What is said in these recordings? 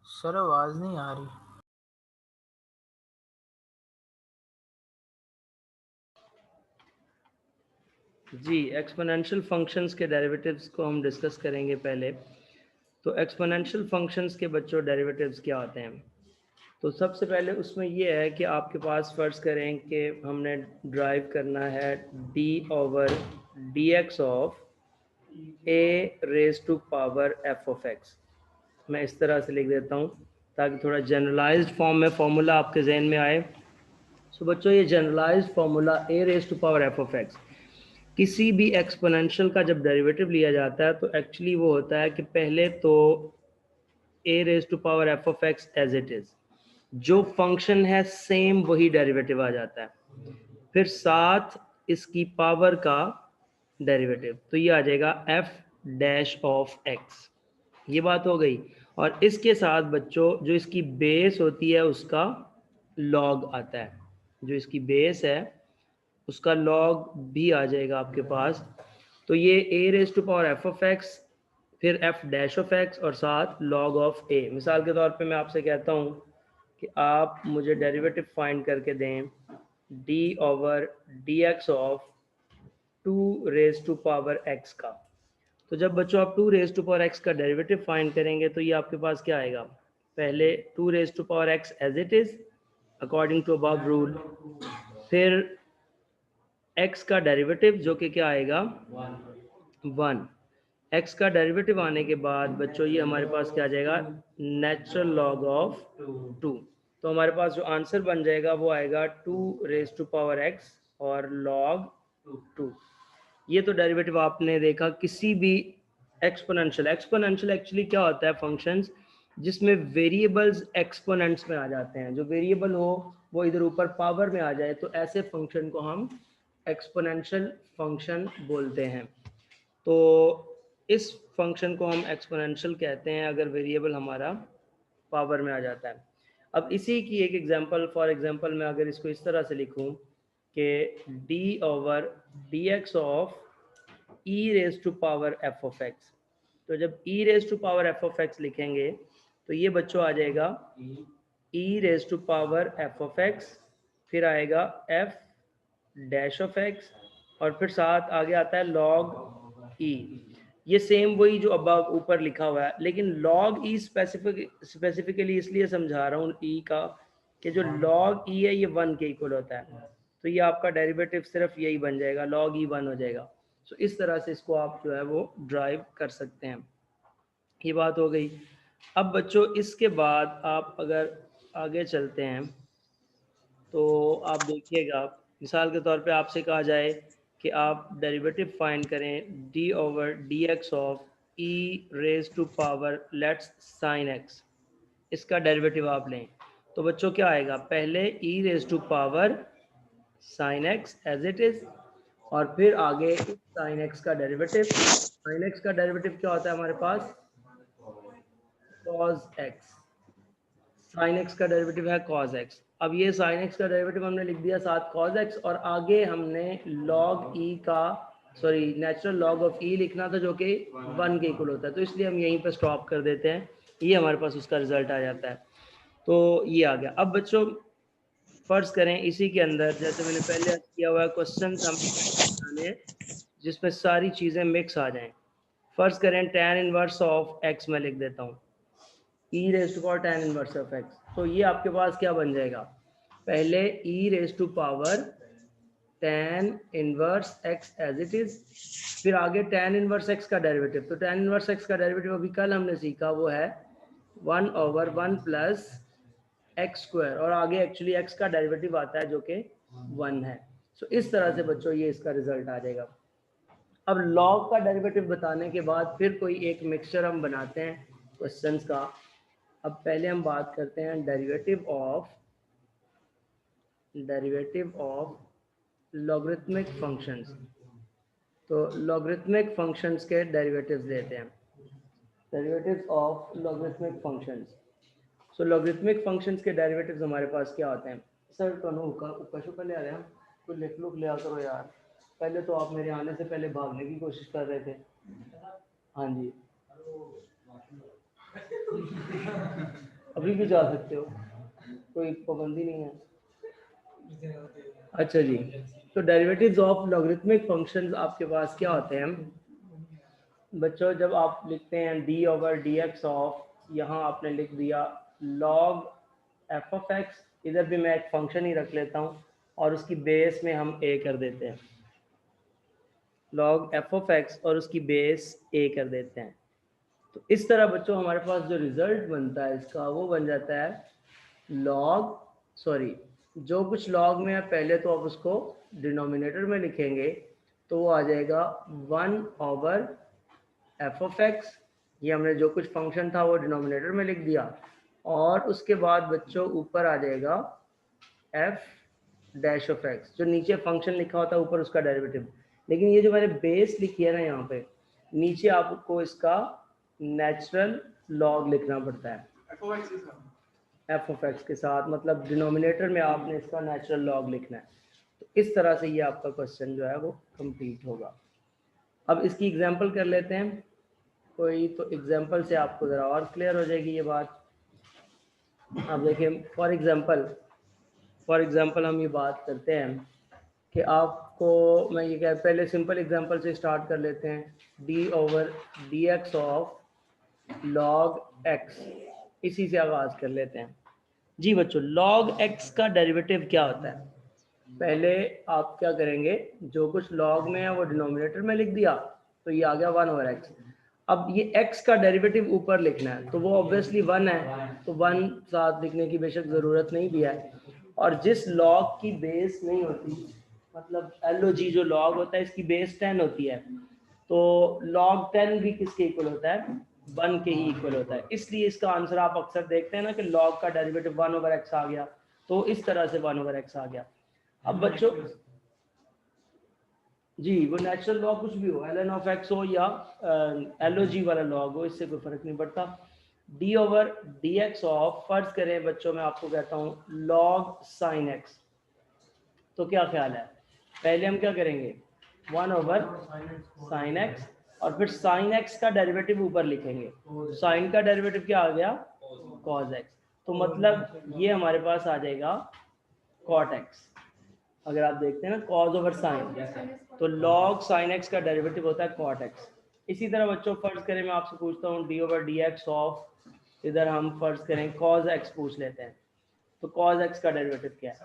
Sir आवाज़ नहीं आ रही। जी, एक्सपोनेंशियल फंक्शंस के डेरिवेटिव्स को हम डिस्कस करेंगे पहले। तो एक्सपोनेंशियल फंक्शंस के बच्चों डेरिवेटिव्स क्या होते हैं? तो सबसे पहले उसमें ये है कि आपके पास फ़र्ज़ करें कि हमने ड्राइव करना है d over D x of a raise to power F of x. मैं इस तरह से लिख देता हूँ ताकि थोड़ा जनरलाइज्ड फॉर्म में फॉर्मूला आपके जहन में आए। सो बच्चों, ये generalized formula a raise to power F of x, किसी भी एक्सपोनेंशियल का जब डेरिवेटिव लिया जाता है तो एक्चुअली वो होता है कि पहले तो A raise to power F of X as it is, जो फंक्शन है सेम वही डेरिवेटिव आ जाता है, फिर साथ इसकी पावर का डेरिवेटिव, तो ये आ जाएगा एफ डैश ऑफ एक्स। ये बात हो गई। और इसके साथ बच्चों जो इसकी बेस होती है उसका लॉग आता है, जो इसकी बेस है उसका लॉग भी आ जाएगा आपके पास। तो ये A raise to power F of X, फिर एफ डैश ऑफ एक्स और साथ लॉग ऑफ ए। मिसाल के तौर पे मैं आपसे कहता हूँ कि आप मुझे डेरिवेटिव फाइंड करके दें d over D x of two raise to power x का। तो जब बच्चों आप two raise to power x का डेरिवेटिव फाइंड करेंगे तो ये आपके पास क्या आएगा? पहले two raise to power x as it is according to above rule, फिर एक्स का डेरिवेटिव जो कि क्या आएगा? वन। एक्स का डेरिवेटिव आने के बाद बच्चों ये हमारे पास क्या आ जाएगा? Natural log of two. तो हमारे पास जो आंसर बन जाएगा वो आएगा two raise to power x और लॉग टू। ये तो डेरिवेटिव आपने देखा किसी भी एक्सपोनेंशियल। एक्सपोनेंशियल एक्चुअली क्या होता है? फंक्शंस जिसमें वेरिएबल्स एक्सपोनेंट्स में आ जाते हैं, जो वेरिएबल हो वो इधर ऊपर पावर में आ जाए, तो ऐसे फंक्शन को हम एक्सपोनेंशियल फंक्शन बोलते हैं। तो इस फंक्शन को हम एक्सपोनेंशियल कहते हैं अगर वेरिएबल हमारा पावर में आ जाता है। अब इसी की एक एग्जांपल, फॉर एग्जांपल मैं अगर इसको इस तरह से लिखूं कि d over D x of e raise to power f of x, तो जब e raise to power f of x लिखेंगे तो ये बच्चों आ जाएगा e raise to power f of x, फिर आएगा f डैश ऑफ x और फिर साथ आगे आता है log e। ये सेम वही जो अब ऊपर लिखा हुआ है, लेकिन log e स्पेसिफिकली इसलिए समझा रहा हूँ e का कि जो log e है ये 1 के इक्वल होता है, तो ये आपका डेरिवेटिव सिर्फ यही बन जाएगा, log e 1 हो जाएगा। सो इस तरह से इसको आप जो है वो ड्राइव कर सकते हैं। ये बात हो गई। अब बच्चों इसके बाद आप अगर आगे चलते हैं तो आप देखिएगा, मिसाल के तौर पे आपसे कहा जाए कि आप डेरिवेटिव फाइंड करें D over D x of E raise to power let's sine X, इसका डेरिवेटिव आप लें तो बच्चों क्या आएगा? पहले ई raise to power sine X as it is और फिर आगे साइन एक्स का डेरिवेटिव। साइन एक्स का डेरिवेटिव क्या होता है हमारे पास? Cos X. साइन एक्स का डेरिवेटिव है कॉज एक्स। अब ये साइन एक्स का डेरिवेटिव हमने लिख दिया साथ कॉज एक्स, और आगे हमने लॉग ई का सॉरी नेचुरल लॉग ऑफ ई लिखना था जो कि 1 के इक्वल होता है, तो इसलिए हम यहीं पर स्टॉप कर देते हैं। ये हमारे पास उसका रिजल्ट आ जाता है। तो ये आ गया। अब बच्चों फर्ज करें इसी के अंदर जैसे मैंने पहले किया हुआ क्वेश्चन हमें जिसमें सारी चीज़ें मिक्स आ जाएं। फर्ज करें tan इनवर्स ऑफ x मैं लिख देता हूँ e raise to power tan inverse of x, तो ये आपके पास क्या बन जाएगा? पहले ई raise to power tan inverse x as it is, फिर आगे tan इनवर्स x का डेरिवेटिव। तो tan इनवर्स x का डेरिवेटिव अभी कल हमने सीखा वो है 1/1 प्लस एक्स स्क्वायर, और आगे एक्चुअली x का डेरिवेटिव आता है जो कि 1 है। सो इस तरह से बच्चों ये इसका रिजल्ट आ जाएगा। अब लॉग का डेरिवेटिव बताने के बाद फिर कोई एक मिक्सचर हम बनाते हैं क्वेश्चंस का। अब पहले हम बात करते हैं डेरिवेटिव ऑफ लॉगरिथमिक फंक्शंस। तो लॉगरिथमिक फंक्शंस के डेरिवेटिव्स लेते हैं, derivatives of logarithmic functions. So logarithmic functions के डेरिवेटिव्स हमारे पास क्या होते हैं? सर तो ऊपर शुक्र ले आ रहे हैं, कोई लिख लुक लिया करो यार, पहले तो आप मेरे आने से पहले भागने की कोशिश कर रहे थे। हाँ जी अभी भी जा सकते हो, कोई पाबंदी नहीं है। अच्छा जी, तो डेरिवेटिव्स ऑफ लॉगरिथमिक फंक्शंस आपके पास क्या होते हैं बच्चों? जब आप लिखते हैं D over D x of, यहाँ आपने लिख दिया लॉग एफ ऑफ एक्स, इधर भी मैं एक फंक्शन ही रख लेता हूँ और उसकी बेस में हम ए कर देते हैं, लॉग एफ ऑफ एक्स और उसकी बेस ए कर देते हैं। तो इस तरह बच्चों हमारे पास जो रिजल्ट बनता है इसका वो बन जाता है लॉग, सॉरी, जो कुछ लॉग में है पहले तो आप उसको डिनोमिनेटर में लिखेंगे तो वो आ जाएगा 1/f ऑफ एक्स, ये हमने जो कुछ फंक्शन था वो डिनोमिनेटर में लिख दिया, और उसके बाद बच्चों ऊपर आ जाएगा f डैश ऑफ एक्स, जो नीचे फंक्शन लिखा होता है ऊपर उसका डेरिवेटिव। लेकिन ये जो मैंने बेस लिखी है ना यहाँ पे, नीचे आपको इसका नेचुरल लॉग लिखना पड़ता है एफ ऑफ एक्स के साथ, मतलब डिनोमिनेटर में आपने इसका नेचुरल लॉग लिखना है। तो इस तरह से ये आपका क्वेश्चन जो है वो कंप्लीट होगा। अब इसकी एग्जांपल कर लेते हैं कोई, तो एग्जांपल से आपको ज़रा और क्लियर हो जाएगी ये बात। अब देखिए फॉर एग्जांपल हम ये बात करते हैं कि आपको मैं ये कह, पहले सिंपल एग्जांपल से स्टार्ट कर लेते हैं, D over D x of log x, इसी से आगाज़ कर लेते हैं। जी बच्चों, लॉग एक्स का डेरिवेटिव क्या होता है? पहले आप क्या करेंगे, जो कुछ लॉग में है वो डिनोमिनेटर में लिख दिया, तो ये आ गया 1/x। अब ये x का डेरिवेटिव ऊपर लिखना है तो वो ऑब्वियसली 1 है, तो 1 साथ लिखने की बेशक ज़रूरत नहीं भी है। और जिस लॉग की बेस नहीं होती, मतलब LOG जो लॉग होता है इसकी बेस 10 होती है, तो log 10 भी किसके इक्वल होता है? 1 के ही इक्वल होता है। इसलिए इसका आंसर आप अक्सर देखते हैं ना कि log का डेरिवेटिव 1/x आ गया, तो इस तरह से 1/x आ गया। अब बच्चों जी, वो नेचुरल लॉग कुछ भी हो, ln ऑफ x हो या LOG वाला लॉग हो, इससे कोई फर्क नहीं पड़ता। D over D x of, फर्ज करें बच्चों मैं आपको कहता हूँ लॉग साइन x, तो क्या ख्याल है? पहले हम क्या करेंगे 1/sin x और फिर sin x का डेरिवेटिव ऊपर लिखेंगे, sin का डेरिवेटिव क्या आ गया? cos x, तो मतलब ये हमारे पास आ जाएगा cot x। अगर आप देखते हैं ना cos ओवर साइन, तो log sin x का डेरिवेटिव होता है cot x। इसी तरह बच्चों फर्ज करें मैं आपसे पूछता हूँ D over D x of, इधर हम फर्ज करें cos x पूछ लेते हैं, तो cos x का डेरिवेटिव क्या है?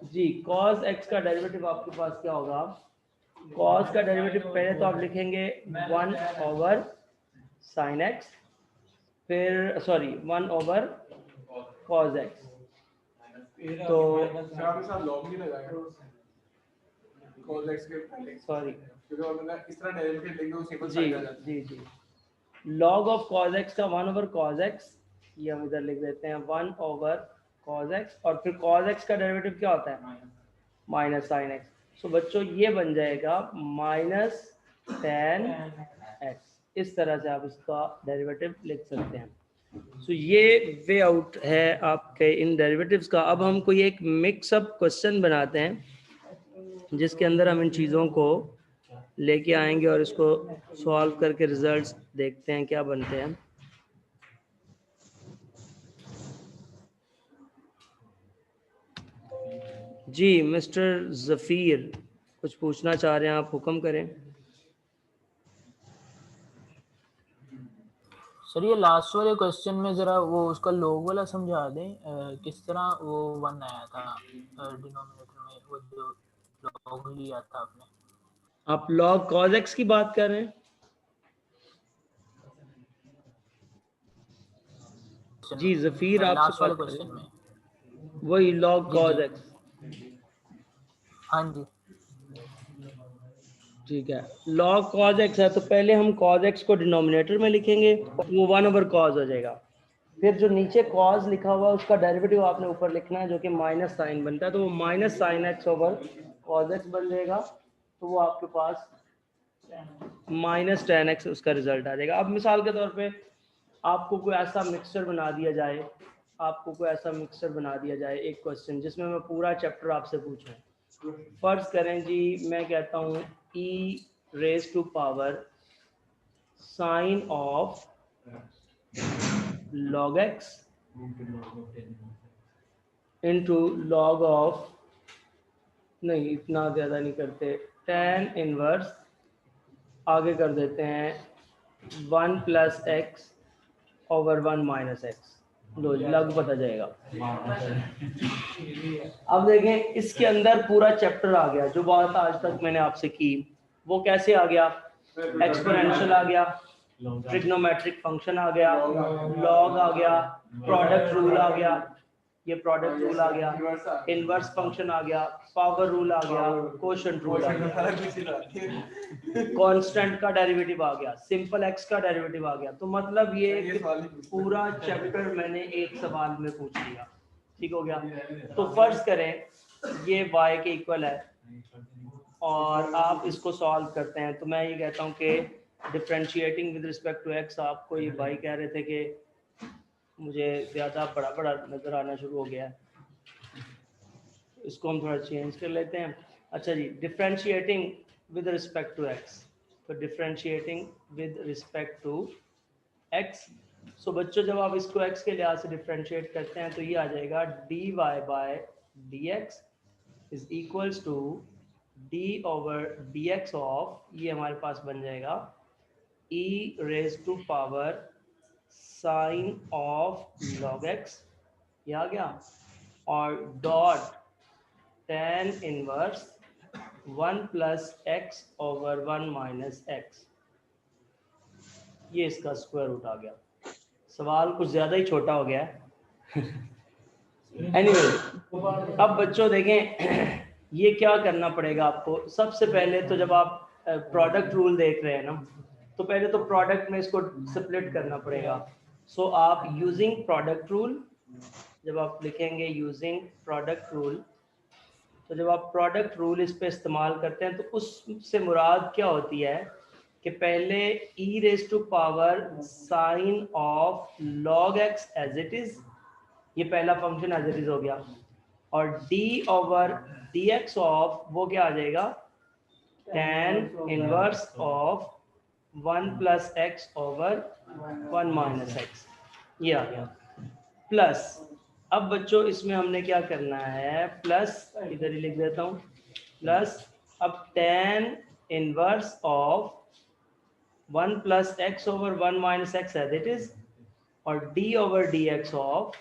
जी, cos x का डेरिवेटिव आपके पास क्या होगा? cos का डेरिवेटिव पहले तो आप लिखेंगे 1/sin x, फिर सॉरी 1/cos x, तो सॉरी जी जी, log ऑफ cos x का 1/cos x, ये हम इधर लिख देते हैं 1/cos x, और फिर cos x का डेरिवेटिव क्या होता है? -sin x। सो बच्चों ये बन जाएगा -tan x। इस तरह से आप इसका डेरिवेटिव लिख सकते हैं। सो ये वे आउट है आपके इन डेरिवेटिव्स का। अब हम कोई एक मिक्सअप क्वेश्चन बनाते हैं जिसके अंदर हम इन चीज़ों को लेके आएंगे और इसको सॉल्व करके रिजल्ट्स देखते हैं क्या बनते हैं। जी मिस्टर जफ़ीर कुछ पूछना चाह रहे हैं, आप हुक्म करें। सर ये लास्ट वाले क्वेश्चन में जरा वो उसका लॉग वाला समझा दें, किस तरह वो 1 आया था डिनोमिनेटर में, वो जो लॉग लिया था आपने। आप log cos x की बात कर रहे हैं? जी जफ़ीर आपसे लास्ट वाले बात कर रहे क्वेश्चन में हैं, वही log cos x। हाँ जी ठीक है, log cos x है तो पहले हम cos x को डिनोमिनेटर में लिखेंगे, वो 1/cos हो जाएगा। फिर जो नीचे cos लिखा हुआ है उसका डेरिवेटिव आपने ऊपर लिखना है जो कि माइनस साइन बनता है, तो वो -sin x/cos x बन जाएगा, तो वो आपके पास -tan x उसका रिजल्ट आ जाएगा। अब मिसाल के तौर पे आपको कोई ऐसा मिक्सचर बना दिया जाए, एक क्वेश्चन जिसमें मैं पूरा चैप्टर आपसे पूछूं। फर्ज करें जी मैं कहता हूँ e⁻⁴ sin of log x into log of, नहीं इतना ज़्यादा नहीं करते, tan इनवर्स आगे कर देते हैं 1 plus x over 1 minus x, लो लग पता जाएगा। अब देखें इसके अंदर पूरा चैप्टर आ गया, जो बात आज तक मैंने आपसे की वो कैसे आ गया, एक्सपोनेंशियल आ गया, ट्रिग्नोमेट्रिक फंक्शन आ गया, लॉग आ गया, प्रोडक्ट रूल आ गया, ये प्रोडक्ट रूल आ गया, इनवर्स फंक्शन आ गया, पावर रूल आ गया, कोशेंट रूल आ गया, कांस्टेंट का डेरिवेटिव आ गया, सिंपल एक्स का डेरिवेटिव आ गया। तो मतलब ये पूरा चैप्टर मैंने एक सवाल में पूछ लिया, ठीक हो गया। तो फर्ज करें ये y के इक्वल है और आप इसको सॉल्व करते हैं, तो मैं ये कहता हूँ कि differentiating with respect to x, आपको ये भाई कह रहे थे कि मुझे ज़्यादा बड़ा बड़ा नज़र आना शुरू हो गया है, इसको हम थोड़ा चेंज कर लेते हैं। अच्छा जी, differentiating with respect to x, तो differentiating with respect to x, सो बच्चों जब आप इसको x के लिहाज से डिफरेंशिएट करते हैं तो ये आ जाएगा dy by dx is equals to d over dx of, ये हमारे पास बन जाएगा e raise to power sine of log x, ये आ गया, और dot tan inverse 1 plus x over 1 minus x, ये इसका स्क्वायर रूट आ गया। सवाल कुछ ज़्यादा ही छोटा हो गया है। एनीवे, अब बच्चों देखें ये क्या करना पड़ेगा आपको। सबसे पहले तो जब आप प्रोडक्ट रूल देख रहे हैं ना, तो पहले तो प्रोडक्ट में इसको स्प्लिट करना पड़ेगा। सो आप यूजिंग प्रोडक्ट रूल, जब आप लिखेंगे यूजिंग प्रोडक्ट रूल, तो जब आप प्रोडक्ट रूल इस पे इस्तेमाल करते हैं तो उससे मुराद क्या होती है कि पहले e raise to power sine of log x as it is, ये पहला फंक्शन एज इट इज हो गया, और d ओवर dx ऑफ वो क्या आ जाएगा, tan inverse of 1 plus x over 1 minus x, ये आ गया, प्लस अब बच्चों इसमें हमने क्या करना है, प्लस इधर ही लिख देता हूँ, प्लस अब tan inverse of 1 plus x over 1 minus x as it is, और d over dx of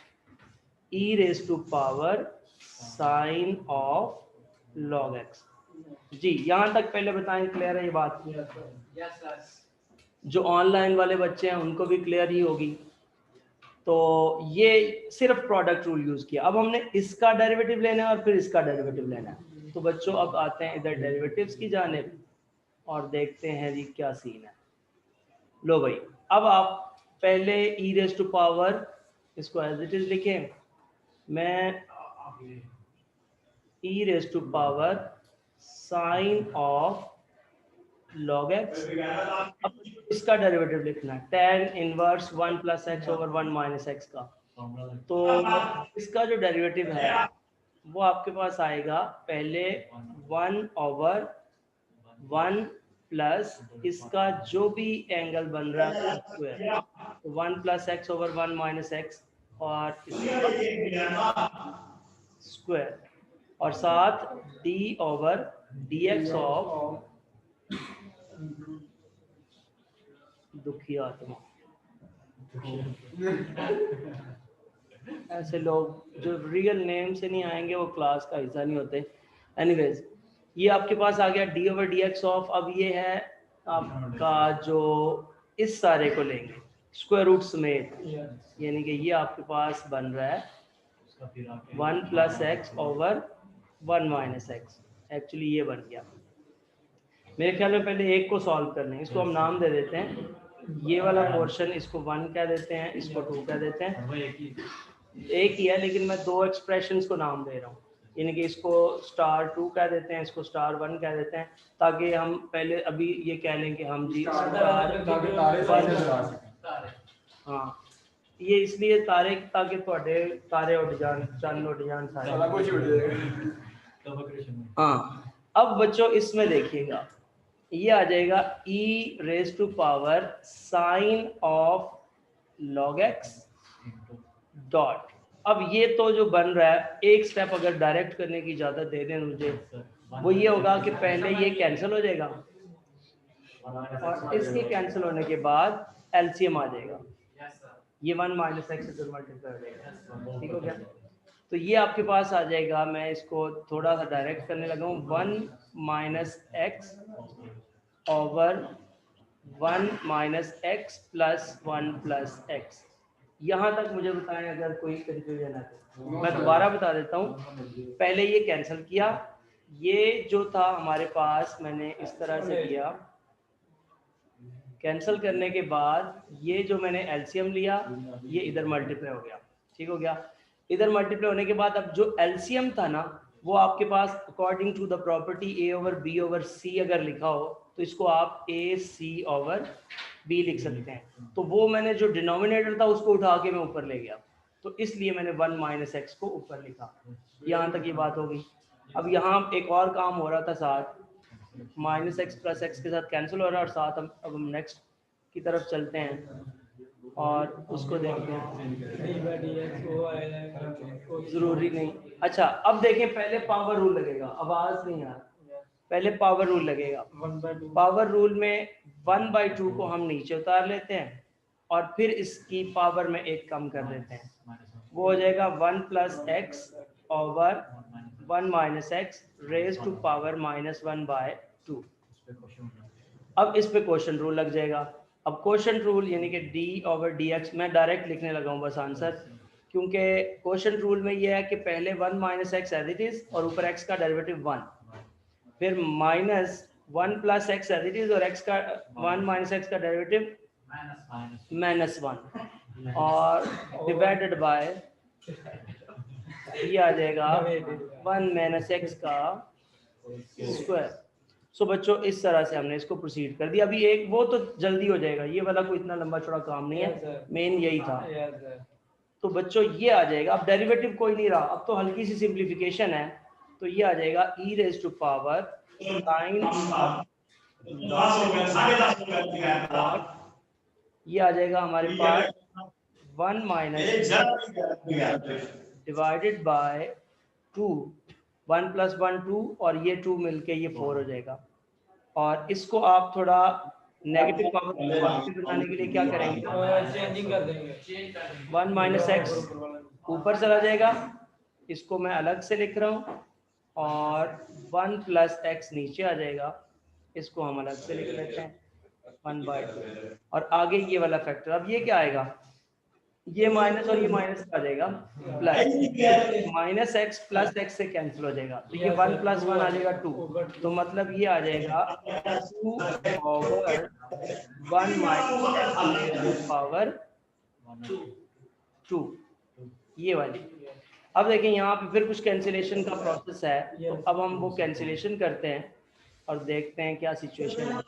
e raise to power sine of log x। जी यहाँ तक पहले बताएं, क्लियर है ये बात? जो ऑनलाइन वाले बच्चे हैं उनको भी क्लियर ही होगी। तो ये सिर्फ प्रोडक्ट रूल यूज किया। अब हमने इसका डेरिवेटिव लेना है और फिर इसका डेरिवेटिव लेना है। तो बच्चों अब आते हैं इधर डेरिवेटिव्स की जानिब और देखते हैं जी क्या सीन है। लो भाई, अब आप पहले e रेज टू पावर इसको एज इट इज लिखें, मैं e raise to power sine of log x, अब इसका डेरिवेटिव लिखना है tan inverse 1 plus x over 1 minus x का। तो इसका जो डेरिवेटिव है वो आपके पास आएगा पहले 1 ओवर 1 प्लस इसका जो भी एंगल बन रहा है स्क्वायर, तो 1 plus x over 1 minus x और स्क्वायर, और साथ d ओवर dx ऑफ दुखी आत्मा। ऐसे लोग जो रियल नेम से नहीं आएंगे वो क्लास का हिस्सा नहीं होते। एनीवेज, ये आपके पास आ गया d ओवर dx ऑफ, अब ये है आपका जो इस सारे को लेंगे स्क्वायर रूट समेत, यानी कि ये आपके पास बन रहा है 1 plus x over 1 minus x, actually ये बन गया। मेरे ख्याल में पहले एक को सॉल्व करने हैं, इसको हम नाम दे देते हैं, ये वाला पोर्शन इसको 1 कह देते हैं, इसको 2 कह देते हैं, एक ही है लेकिन मैं दो एक्सप्रेशंस को नाम दे रहा हूँ, यानी कि इसको स्टार 2 कह देते हैं, इसको स्टार 1 कह देते हैं, ताकि हम पहले अभी ये कह लें कि हम जी हाँ, ये इसलिए तारे ताकि थोड़े तारे उठ जान, चंद उठ जान सारे। हाँ, अब बच्चों इसमें देखिएगा ये आ जाएगा e raise to power sine of log x dot. अब ये तो जो बन रहा है, एक स्टेप अगर डायरेक्ट करने की इजाजत दे दें मुझे, वो ये होगा कि पहले ये कैंसिल हो जाएगा और इसके कैंसिल होने के बाद एलसीएम आ जाएगा, ये 1 माइनस एक्स इधर मल्टीप्लाई हो जाएगा। ठीक हो गया? तो ये आपके पास आ जाएगा, मैं इसको थोड़ा सा डायरेक्ट करने लगा हूँ, 1 minus x over 1 minus x plus 1 plus x. यहाँ तक मुझे बताएं अगर कोई कंफ्यूजन है तो। मैं दोबारा बता देता हूँ, पहले ये कैंसिल किया, ये जो था हमारे पास मैंने इस तरह से किया, कैंसिल करने के बाद ये जो मैंने एलसीएम लिया ये इधर मल्टीप्लाई हो गया। ठीक हो गया? इधर मल्टीप्लाई होने के बाद अब जो एलसीएम था ना, वो आपके पास according to the property a over b over c अगर लिखा हो तो इसको आप ए सी ओवर बी लिख सकते हैं। तो वो मैंने जो डिनोमिनेटर था उसको उठा के मैं ऊपर ले गया, तो इसलिए मैंने 1 माइनस एक्स को ऊपर लिखा। यहाँ तक ये बात हो गई। अब यहाँ एक और काम हो रहा था साथ, माइनस एक्स प्लस एक्स के साथ कैंसिल हो रहा है, और साथ अब हम नेक्स्ट की तरफ चलते हैं और उसको देखते हैं। जरूरी नहीं। अच्छा अब देखें, पहले पावर रूल लगेगा, आवाज नहीं आ रहा, पहले पावर रूल लगेगा। पावर रूल में 1/2 को हम नीचे उतार लेते हैं और फिर इसकी पावर में एक कम कर देते हैं, वो हो जाएगा 1 plus x over 1 minus x raise to power -1/2। अब इस पे क्वेश्चन रूल लग जाएगा। अब क्वेश्चन रूल यानी कि डी ओवर डी एक्स, मैं डायरेक्ट लिखने लगा हूँ बस आंसर, क्योंकि क्वेश्चन रूल में ये है कि पहले 1 minus x as it is और ऊपर एक्स का डेरिवेटिव 1, फिर minus 1 plus x as it is और एक्स का 1 माइनस एक्स का डेरिवेटिव -1 और डिवाइडेड बाय ये आ जाएगा 1 माइनस एक्स का स्क्वायर। सो बच्चों इस तरह से हमने इसको प्रोसीड कर दिया। अभी एक वो तो जल्दी हो जाएगा, ये वाला कोई इतना लंबा चौड़ा काम नहीं है, मेन यही था। तो बच्चों ये आ जाएगा, अब डेरिवेटिव कोई नहीं रहा, अब तो हल्की सी सिंप्लीफिकेशन है, तो ये आ जाएगा e raise to power sine, ये आ जाएगा हमारे पास 1 माइनस डिवाइडेड बाय 2, 1 प्लस 1 2 और ये 2 मिलके ये 4 हो जाएगा। और इसको आप थोड़ा नेगेटिव पावर पॉजिटिव बनाने के लिए क्या करेंगे, चेंजिंग कर देंगे। 1 माइनस एक्स ऊपर चला जाएगा, इसको मैं अलग से लिख रहा हूँ, और 1 प्लस एक्स नीचे आ जाएगा, इसको हम अलग से लिख लेते हैं 1/2, और आगे ये वाला फैक्टर। अब ये क्या आएगा, ये माइनस और ये माइनस आ जाएगा plus, minus x plus x से कैंसिल हो जाएगा, तो ये 1 प्लस 1 आ जाएगा 2, तो मतलब ये आ जाएगा 2 ओवर 1 माइनस पावर 2, ये वाली। अब देखें यहाँ पे फिर कुछ कैंसिलेशन का प्रोसेस है, तो अब हम वो कैंसिलेशन करते हैं और देखते हैं क्या सिचुएशन है।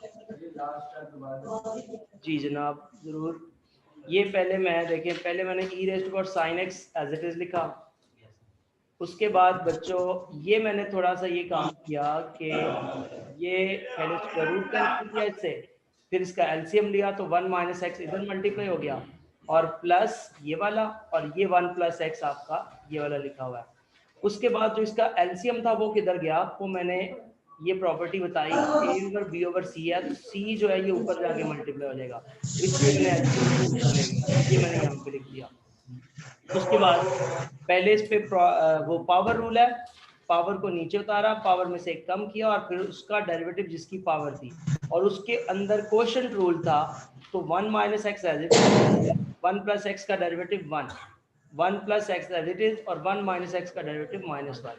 जी जनाब जरूर। ये पहले मैं देखें, पहले मैंने e raise to power sin x as it is लिखा, उसके बाद बच्चों ये मैंने थोड़ा सा ये काम किया कि ये पहले स्क्वायर रूट कैंसिल किया इससे, फिर इसका एलसीएम लिया, तो 1 माइनस एक्स इधर मल्टीप्लाई हो गया, और प्लस ये वाला, और ये 1 प्लस एक्स आपका ये वाला लिखा हुआ है। उसके बाद जो इसका एलसीएम था वो किधर गया, वो मैंने ये प्रॉपर्टी बताई a over b over c है, तो c जो है ये ऊपर जाके मल्टीप्लाई हो जाएगा, इसलिए मैंने ये मैंने यहाँ पे लिख दिया। उसके बाद पहले इस पे वो पावर रूल है, पावर को नीचे उतारा, पावर में से एक कम किया, और फिर उसका डेरिवेटिव जिसकी पावर थी, और उसके अंदर क्वोशिएंट रूल था, तो 1 minus x as it is, 1 plus x का derivative 1, 1 plus x as it is, और 1 माइनस एक्स का डेरिवेटिव -1।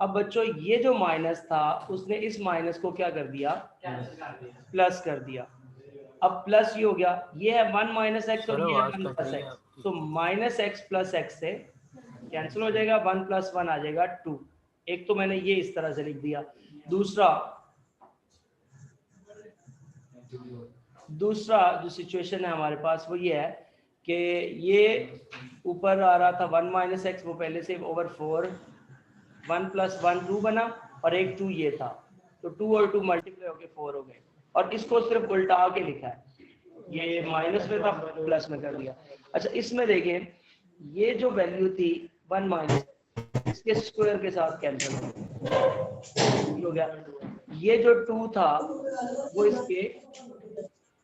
अब बच्चों ये जो माइनस था उसने इस माइनस को क्या कर दिया, प्लस कर दिया। अब प्लस ये हो गया, ये है 1 माइनस एक्स और ये है 1 प्लस एक्स, तो माइनस एक्स प्लस एक्स से कैंसिल हो जाएगा, 1 प्लस 1 आ जाएगा 2। एक तो मैंने ये इस तरह से लिख दिया। दूसरा जो सिचुएशन है हमारे पास वो ये है कि ये ऊपर आ रहा था 1 माइनस एक्स, वो पहले से ओवर 4, 1 प्लस 1 2 बना, और एक 2 ये था, तो 2 और 2 मल्टीप्लाई होके 4 हो गए, और इसको सिर्फ उल्टा के लिखा है, ये माइनस में था प्लस में कर दिया। अच्छा इसमें देखें, ये जो वैल्यू थी 1 माइनस इसके स्क्वायर के साथ कैंसिल हो गया। ये जो 2 था वो इसके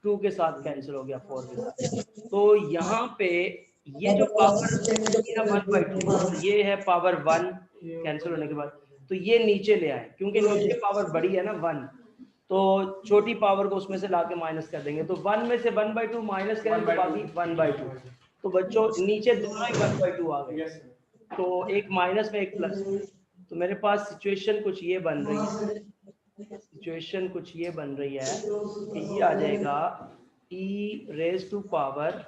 2 के साथ कैंसिल हो गया, 4 के साथ। तो यहाँ पे ये जो पावर है 1/2, ये है पावर 1 कैंसिल होने के बाद, तो ये नीचे ले आए क्योंकि नीचे पावर बड़ी है ना 1, तो छोटी पावर को उसमें से लाके माइनस कर देंगे। तो 1 में से 1/2 माइनस करेंगे तो बाकी 1/2। तो बच्चों नीचे दोनों ही 1/2 आ गए, तो एक माइनस में एक प्लस। तो मेरे पास सिचुएशन कुछ ये बन रही है, सिचुएशन कुछ ये बन रही है कि ये आ जाएगा e raise to power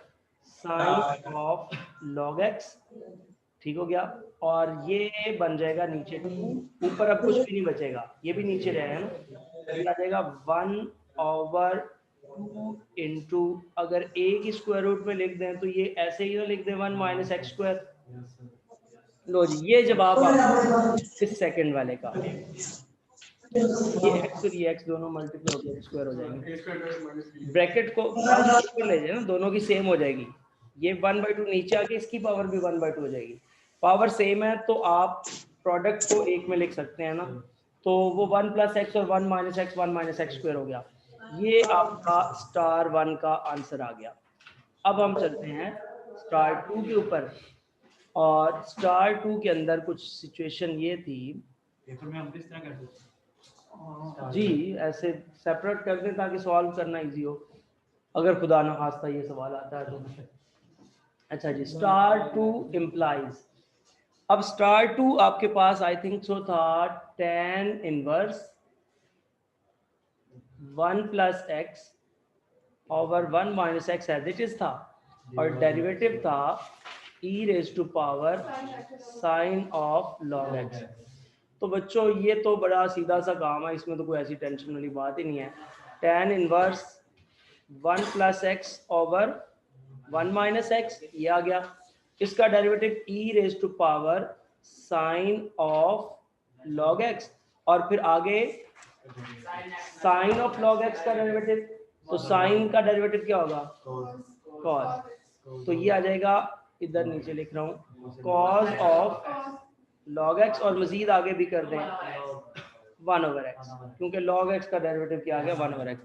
sine of log x, ठीक हो गया। और ये बन जाएगा नीचे 2, ऊपर अब कुछ भी नहीं बचेगा, ये भी नीचे रहेगा ना, ये आ जाएगा 1/2 इंटू, अगर a की स्क्वायर रूट में लिख दें तो ये ऐसे ही ना लिख दें 1 माइनस एक्स स्क्वायर। लो जी, ये जवाब आपका इस सेकंड वाले का, ये x और ये x दोनों मल्टीप्लाई होकर स्क्वायर हो जाएंगे। ब्रैकेट को ले जाए ना, दोनों की सेम हो जाएगी। ये 1/2 नीचे आके इसकी पावर भी 1/2 हो जाएगी। पावर सेम है तो आप प्रोडक्ट को एक में लिख सकते हैं ना, तो वो 1 + x और 1 - x 1 - x स्क्वायर हो गया। ये आपका स्टार 1 का आंसर आ गया। अब हम चलते हैं स्टार 2 के ऊपर, और स्टार 2 के अंदर कुछ सिचुएशन ये थी, पेपर में हम इस तरह कर सकते हैं जी, ऐसे सेपरेट कर दें ताकि सॉल्व करना इजी हो, अगर खुदा ना खास्ता ये सवाल आता है तो। अच्छा जी, स्टार 2 इम्प्लाइज, अब स्टार 2 आपके पास आई थिंक सो था tan inverse 1 + x over 1 - x as it is था, और डेरिवेटिव था e raise to power sine of log x। तो बच्चों ये तो बड़ा सीधा सा काम है, इसमें तो कोई ऐसी टेंशन वाली बात ही नहीं है। tan inverse 1 + x over 1 - x ये आ गया, इसका derivative e raise to power sine of log x, और फिर आगे साइन ऑफ log x का डेरिवेटिव, तो साइन का डेरिवेटिव क्या होगा cos, तो ये आ जाएगा, इधर नीचे लिख रहा हूँ cos ऑफ log x, और मजीद आगे भी कर दें 1/x, क्योंकि log x का डेरिवेटिव क्या आ गया 1/x।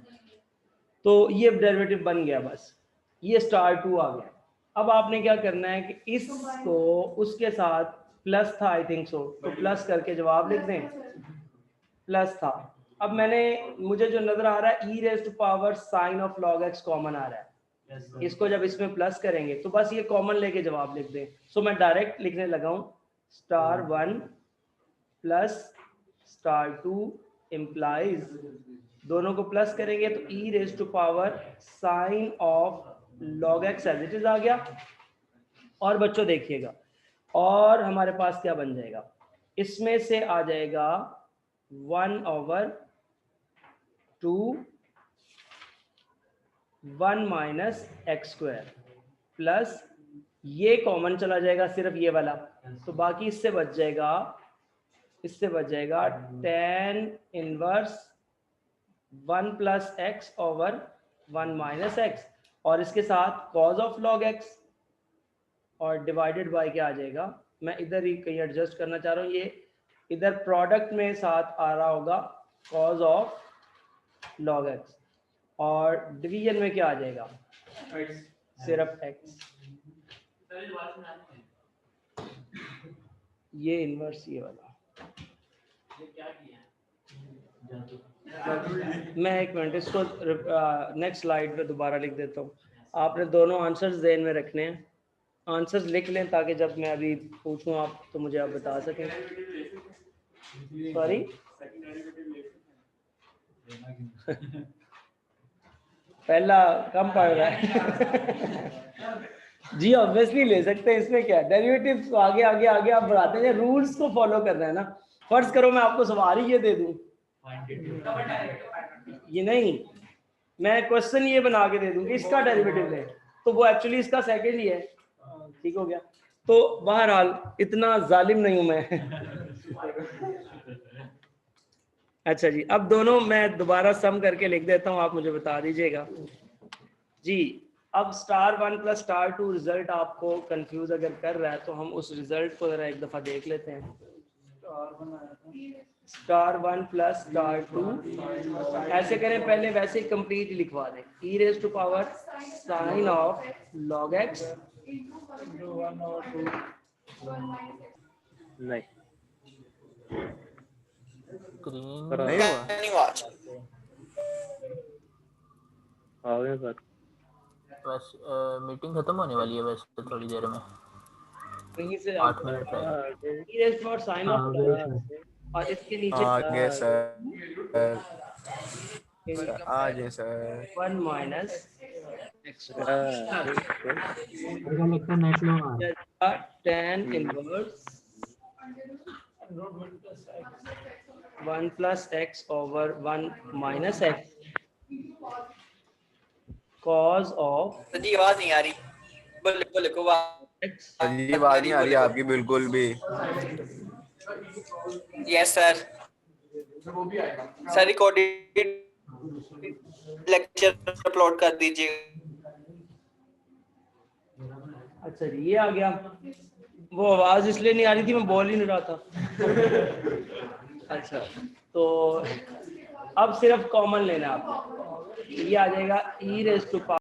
तो ये डेरिवेटिव बन गया, बस ये स्टार 2 आ गया। अब आपने क्या करना है कि इसको उसके साथ प्लस था आई थिंक सो, तो प्लस करके जवाब लिख दें, प्लस था। अब मुझे जो नजर आ रहा है e raise to power sine of log x common आ रहा है, इसको जब इसमें प्लस करेंगे तो बस ये कॉमन लेके जवाब लिख दें। सो मैं डायरेक्ट लिखने लगा हूँ स्टार 1 प्लस स्टार 2 इम्प्लाइज, दोनों को प्लस करेंगे तो e raise to power sine of log x as it is आ गया। और बच्चों देखिएगा, और हमारे पास क्या बन जाएगा, इसमें से आ जाएगा 1/2 1 - x स्क्वायर, प्लस ये कॉमन चला जाएगा सिर्फ ये वाला, तो बाकी इससे बच जाएगा tan inverse 1 + x over 1 - x, और इसके साथ cos ऑफ log x, और डिवाइडेड बाय क्या आ जाएगा, मैं इधर ही कहीं एडजस्ट करना चाह रहा हूँ, ये इधर प्रोडक्ट में साथ आ रहा होगा cos ऑफ log x, और डिवीजन में क्या आ जाएगा सिर्फ x। ये इनवर्स ये वाला, मैं एक मिनट इसको नेक्स्ट स्लाइड पे दोबारा लिख देता हूँ। आपने दोनों आंसर्स ज़हन में रखने हैं, आंसर्स लिख लें ताकि जब मैं अभी पूछूं आप तो मुझे आप बता सकें। सॉरी पहला कम पड़ रहा है जी, ऑब्वियसली ले सकते हैं, इसमें क्या डेरिवेटिव्स आगे आगे आगे आप बढ़ाते हैं, रूल्स को फॉलो करना है ना। फर्ज करो मैं आपको सवाल ही ये दे दूं, ये नहीं, मैं क्वेश्चन ये बना के दे दूं कि इसका डेरिवेटिव है, तो वो एक्चुअली इसका सेकंड ही है, ठीक हो गया। तो बहरहाल इतना जालिम नहीं हूं मैं अच्छा जी, अब दोनों मैं दोबारा सम करके लिख देता हूं, आप मुझे बता दीजिएगा जी। अब *1 + *2 रिजल्ट आपको कंफ्यूज अगर कर रहा है तो हम उस रिजल्ट को जरा एक दफा देख लेते हैं। *1 + *2 ऐसे करें, पहले वैसे ही कंप्लीट लिखवा दें, e⁻sin of log x नहीं स्क्रीन नहीं हुआ आ गया सर। बस मीटिंग खत्म होने वाली है वैसे थोड़ी देर में, वहीं से 8 मिनट रह गए। e⁻sin of और इसके नीचे आगे सर आगे sir 1 - x tan inverse 1 + x over 1 - x cos of जी आवाज नहीं आ रही, लिखो लिखो x ये बात नहीं आ रही आपकी बिल्कुल भी। Yes sir. Sir recorded lecture upload कर दीजिए। अच्छा जी, ये आ गया। वो आवाज इसलिए नहीं आ रही थी, मैं बोल ही नहीं रहा था। अच्छा, तो अब सिर्फ कॉमन लेना है आपको, ये आ जाएगा e⁻